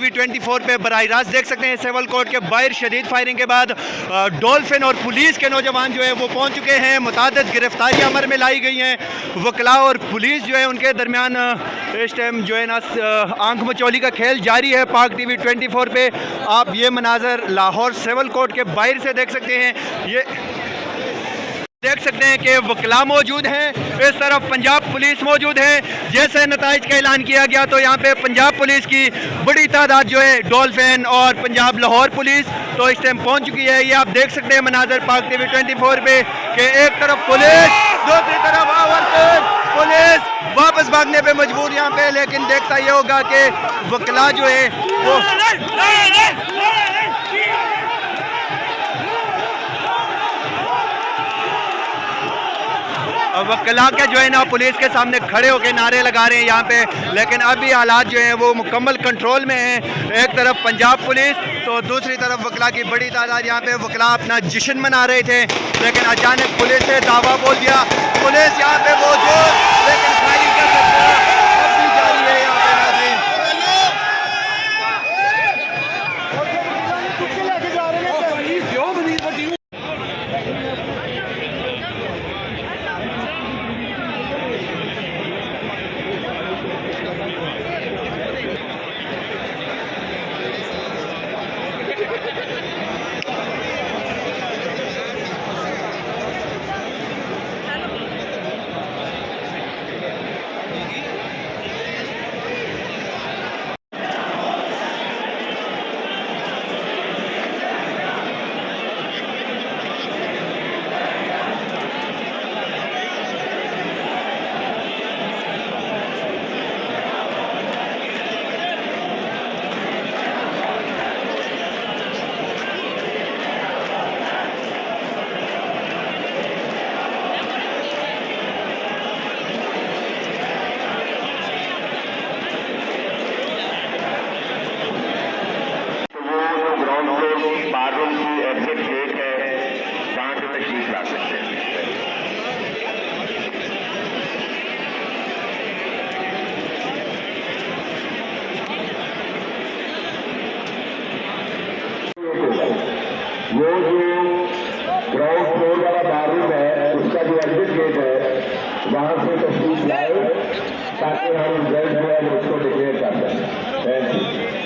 TV 24 पे बराह रास्त देख सकते हैं। सिविल कोर्ट के बाहर शदीद फायरिंग के बाद डॉल्फिन और पुलिस के नौजवान जो है वो पहुंच चुके हैं। मुतादिद गिरफ्तारियां अमल में लाई गई हैं। वकला और पुलिस जो है उनके दरमियान इस टाइम जो है ना आंख मचौली का खेल जारी है। पाक टीवी 24 पे आप ये मनाजर लाहौर सिविल कोर्ट के बाहर से देख सकते हैं। ये देख सकते हैं कि वकला मौजूद हैं, इस तरफ पंजाब पुलिस मौजूद है। जैसे नताइज का ऐलान किया गया तो यहाँ पे पंजाब पुलिस की बड़ी तादाद जो है डॉल्फिन और पंजाब लाहौर पुलिस तो इस टाइम पहुँच चुकी है। ये आप देख सकते हैं मनाजर पाक टीवी 24 पे कि एक तरफ पुलिस, दूसरी तरफ आवर पुलिस वापस भागने पे मजबूर यहाँ पे। लेकिन देखता ये होगा कि वकला जो है वो वकला के जो है ना पुलिस के सामने खड़े होकर नारे लगा रहे हैं यहाँ पे। लेकिन अभी हालात जो हैं वो मुकम्मल कंट्रोल में हैं। एक तरफ पंजाब पुलिस तो दूसरी तरफ वकला की बड़ी तादाद। यहाँ पे वकला अपना जश्न मना रहे थे लेकिन अचानक पुलिस ने दावा बोल दिया। पुलिस यहाँ पे मौजूद लेकिन फायरिंग का सिलसिला अब भी जारी है यहाँ पे। बाथरूम की एग्जिट गेट है, वहां से तशरीफ ला सकते हैं। वो जो ग्राउंड फ्लोर वाला बाथरूम है उसका जो एग्जिट गेट है वहां से तशरीफ लाए ताकि हम जल्द जो है उसको डिक्लेयर कर सकें। Thank you.